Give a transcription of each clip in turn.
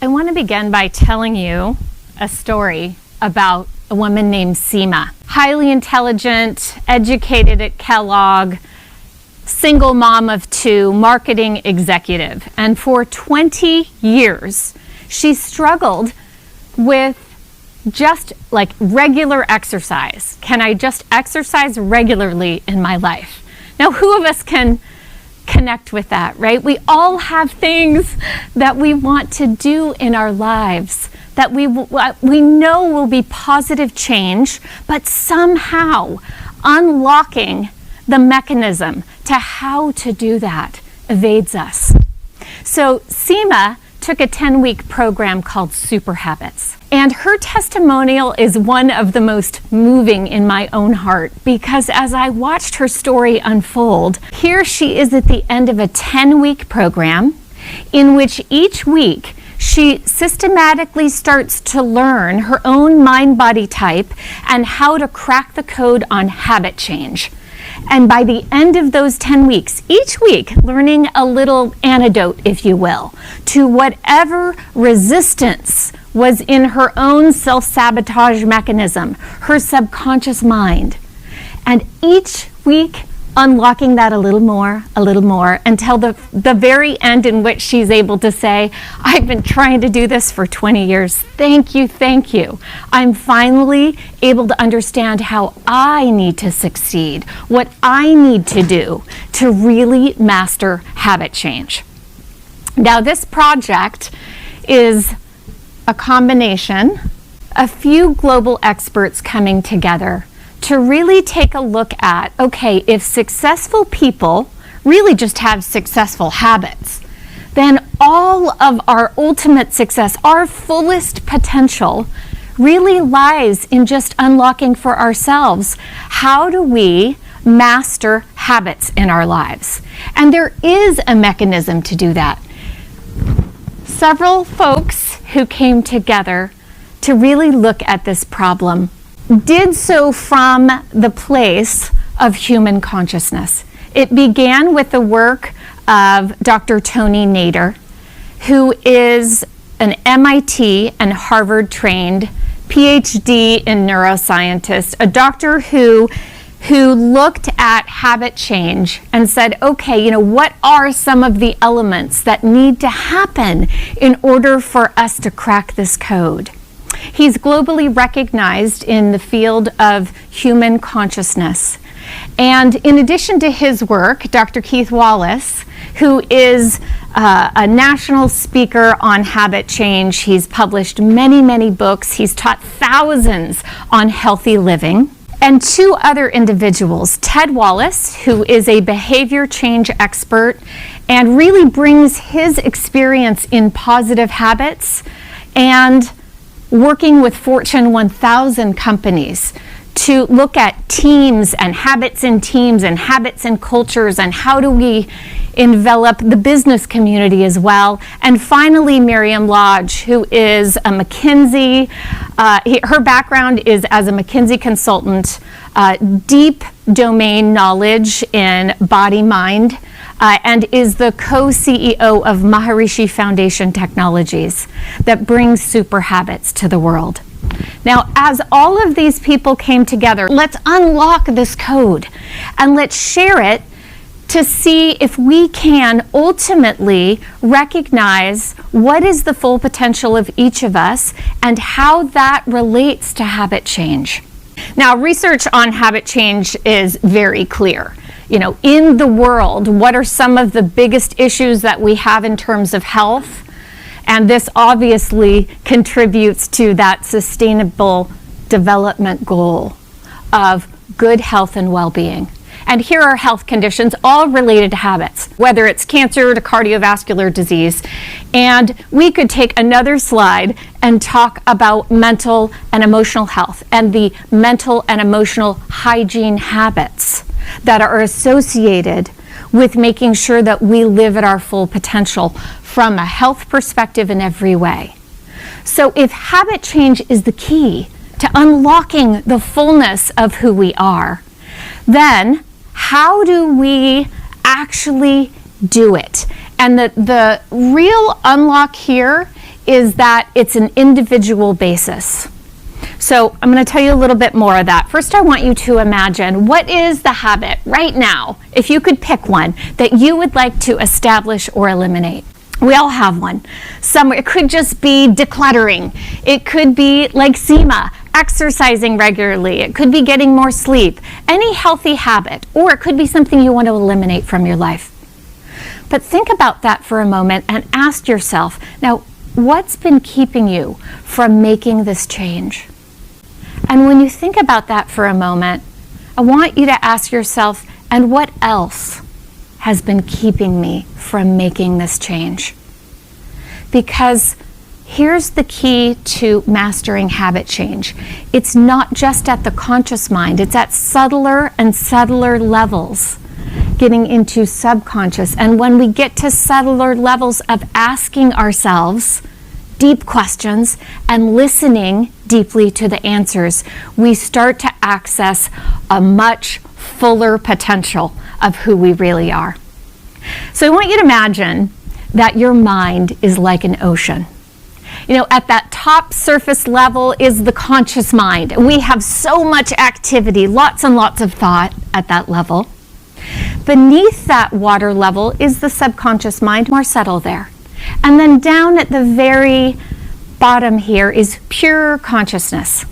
I want to begin by telling you a story about a woman named Seema. Highly intelligent, educated at Kellogg, single mom of two, marketing executive. And for 20 years, she struggled with just like regular exercise. Can I just exercise regularly in my life? Now, who of us can connect with that, right? We all have things that we want to do in our lives that we know will be positive change, but somehow unlocking the mechanism to how to do that evades us. So Seema took a 10-week program called SuperHabits. And her testimonial is one of the most moving in my own heart, because as I watched her story unfold, here she is at the end of a 10-week program in which each week she systematically starts to learn her own mind-body type and how to crack the code on habit change. And by the end of those 10 weeks, each week learning a little antidote, if you will, to whatever resistance was in her own self-sabotage mechanism, her subconscious mind. And each week unlocking that a little more, until the very end in which she's able to say, I've been trying to do this for 20 years. Thank you, thank you. I'm finally able to understand how I need to succeed, what I need to do to really master habit change. Now, this project is a combination, a few global experts coming together to really take a look at, okay, if successful people really just have successful habits, then all of our ultimate success, our fullest potential, really lies in just unlocking for ourselves. How do we master habits in our lives? And there is a mechanism to do that. Several folks who came together to really look at this problem did so from the place of human consciousness. It began with the work of Dr. Tony Nader, who is an MIT and Harvard trained PhD in neuroscientist, a doctor who looked at habit change and said, okay, what are some of the elements that need to happen in order for us to crack this code? He's globally recognized in the field of human consciousness. And in addition to his work, Dr. Keith Wallace, who is a national speaker on habit change, he's published many, many books, he's taught thousands on healthy living, and two other individuals, Ted Wallace, who is a behavior change expert and really brings his experience in positive habits and working with Fortune 1000 companies to look at teams and habits in teams and habits in cultures and how do we envelop the business community as well. And finally, Miriam Lodge, who is a McKinsey, her background is as a McKinsey consultant, deep domain knowledge in body-mind, and is the co-CEO of Maharishi Foundation Technologies that brings SuperHabits to the world. Now, as all of these people came together, let's unlock this code and let's share it to see if we can ultimately recognize what is the full potential of each of us and how that relates to habit change. Now, research on habit change is very clear. In the world, what are some of the biggest issues that we have in terms of health? And this obviously contributes to that sustainable development goal of good health and well-being. And here are health conditions all related to habits, whether it's cancer to cardiovascular disease. And we could take another slide and talk about mental and emotional health and the mental and emotional hygiene habits that are associated with making sure that we live at our full potential from a health perspective in every way. So if habit change is the key to unlocking the fullness of who we are, then how do we actually do it? And the real unlock here is that it's an individual basis. So I'm going to tell you a little bit more of that. First, I want you to imagine, what is the habit right now, if you could pick one, that you would like to establish or eliminate? We all have one. Somewhere, it could just be decluttering. It could be like Seema, exercising regularly. It could be getting more sleep. Any healthy habit, or it could be something you want to eliminate from your life. But think about that for a moment and ask yourself, now, what's been keeping you from making this change? And when you think about that for a moment, I want you to ask yourself, and what else has been keeping me from making this change? Because here's the key to mastering habit change. It's not just at the conscious mind, it's at subtler and subtler levels, getting into subconscious. And when we get to subtler levels of asking ourselves deep questions and listening deeply to the answers, we start to access a much fuller potential of who we really are. So I want you to imagine that your mind is like an ocean. You know, at that top surface level is the conscious mind. We have so much activity, lots and lots of thought at that level. Beneath that water level is the subconscious mind, more subtle there. And then down at the very bottom here is pure consciousness.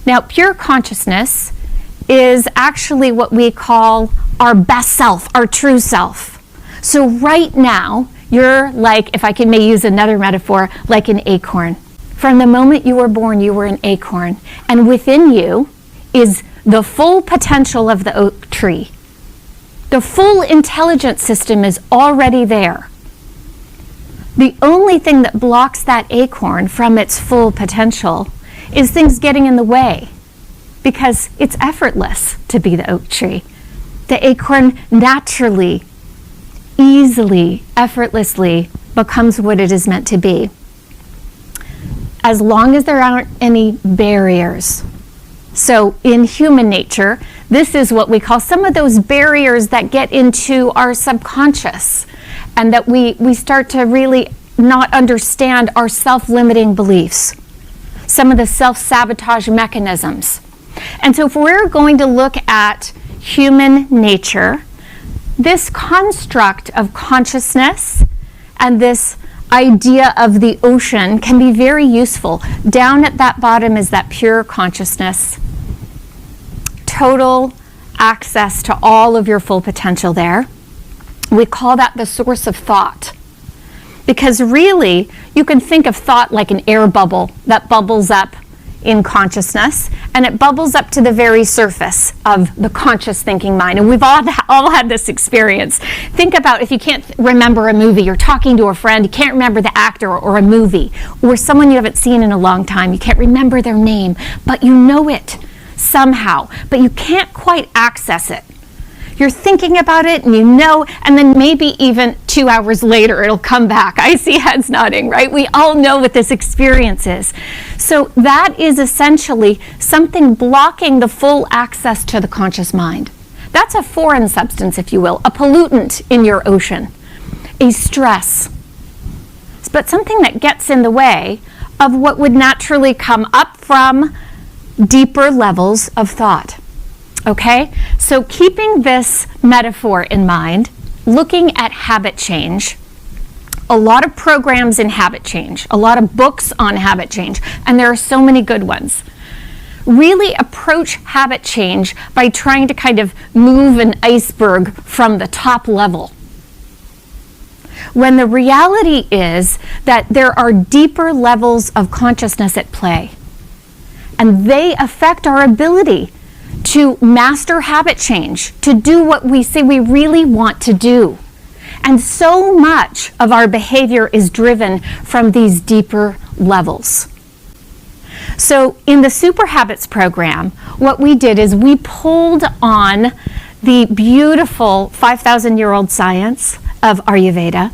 Now, pure consciousness is actually what we call our best self, our true self. So right now, you're like, if I may use another metaphor, like an acorn. From the moment you were born, you were an acorn. And within you is the full potential of the oak tree. The full intelligence system is already there. The only thing that blocks that acorn from its full potential is things getting in the way, because it's effortless to be the oak tree. The acorn naturally, easily, effortlessly becomes what it is meant to be, as long as there aren't any barriers. So in human nature, this is what we call some of those barriers that get into our subconscious, and that we start to really not understand our self-limiting beliefs, some of the self-sabotage mechanisms. And so if we're going to look at human nature, this construct of consciousness and this idea of the ocean can be very useful. Down at that bottom is that pure consciousness, total access to all of your full potential there. We call that the source of thought. Because really, you can think of thought like an air bubble that bubbles up in consciousness, and it bubbles up to the very surface of the conscious thinking mind. And we've all had this experience. Think about if you can't remember a movie, you're talking to a friend, you can't remember the actor or a movie, or someone you haven't seen in a long time, you can't remember their name, but you know it somehow, but you can't quite access it. You're thinking about it and you know, and then maybe even 2 hours later it'll come back. I see heads nodding, right? We all know what this experience is. So that is essentially something blocking the full access to the conscious mind. That's a foreign substance, if you will, a pollutant in your ocean, a stress, but something that gets in the way of what would naturally come up from deeper levels of thought. Okay, so keeping this metaphor in mind, looking at habit change, a lot of programs in habit change, a lot of books on habit change, and there are so many good ones. Really approach habit change by trying to kind of move an iceberg from the top level, when the reality is that there are deeper levels of consciousness at play, and they affect our ability to master habit change, to do what we say we really want to do. And so much of our behavior is driven from these deeper levels. So in the SuperHabits program, what we did is we pulled on the beautiful 5,000-year-old science of Ayurveda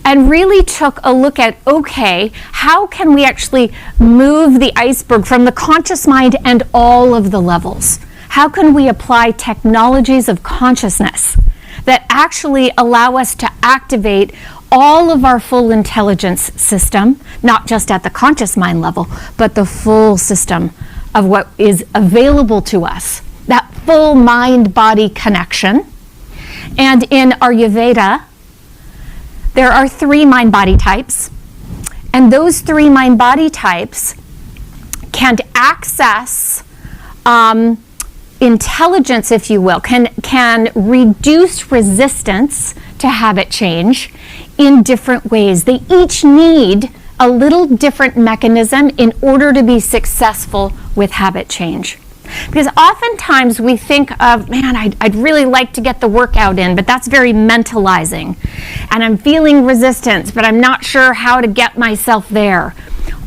and really took a look at, okay, how can we actually move the iceberg from the conscious mind and all of the levels? How can we apply technologies of consciousness that actually allow us to activate all of our full intelligence system, not just at the conscious mind level, but the full system of what is available to us, that full mind-body connection. And in Ayurveda, there are 3 mind-body types, and those 3 mind-body types can access intelligence, if you will, can reduce resistance to habit change in different ways. They each need a little different mechanism in order to be successful with habit change. Because oftentimes we think of, man, I'd really like to get the workout in, but that's very mentalizing. And I'm feeling resistance, but I'm not sure how to get myself there.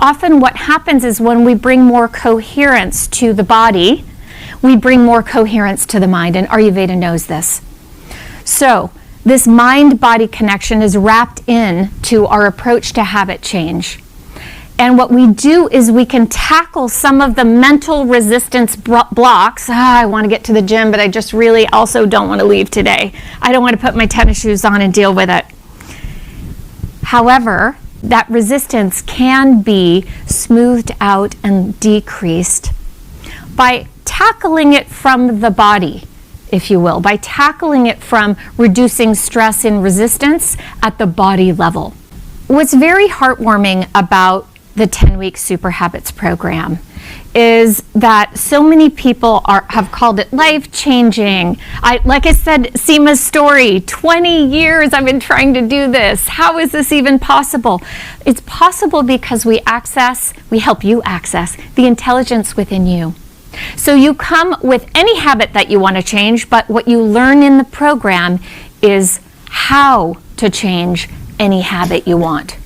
Often what happens is when we bring more coherence to the body, we bring more coherence to the mind, and Ayurveda knows this. So this mind-body connection is wrapped in to our approach to habit change. And what we do is we can tackle some of the mental resistance blocks. I want to get to the gym, but I just really also don't want to leave today. I don't want to put my tennis shoes on and deal with it. However, that resistance can be smoothed out and decreased by tackling it from the body, if you will, by tackling it from reducing stress and resistance at the body level. What's very heartwarming about the 10-week Super Habits program is that so many people have called it life-changing. Like I said, Seema's story, 20 years I've been trying to do this. How is this even possible? It's possible because we help you access the intelligence within you. So you come with any habit that you want to change, but what you learn in the program is how to change any habit you want.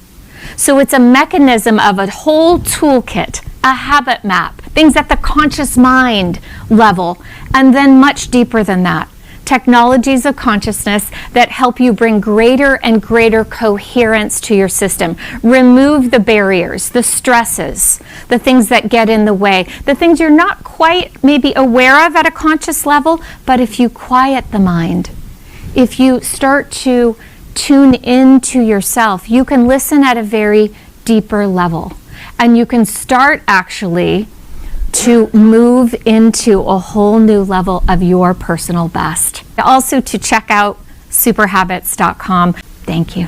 So it's a mechanism of a whole toolkit, a habit map, things at the conscious mind level, and then much deeper than that. Technologies of consciousness that help you bring greater and greater coherence to your system. Remove the barriers, the stresses, the things that get in the way, the things you're not quite maybe aware of at a conscious level, but if you quiet the mind, if you start to tune into yourself, you can listen at a very deeper level, and you can start actually to move into a whole new level of your personal best. Also to check out superhabits.com. Thank you.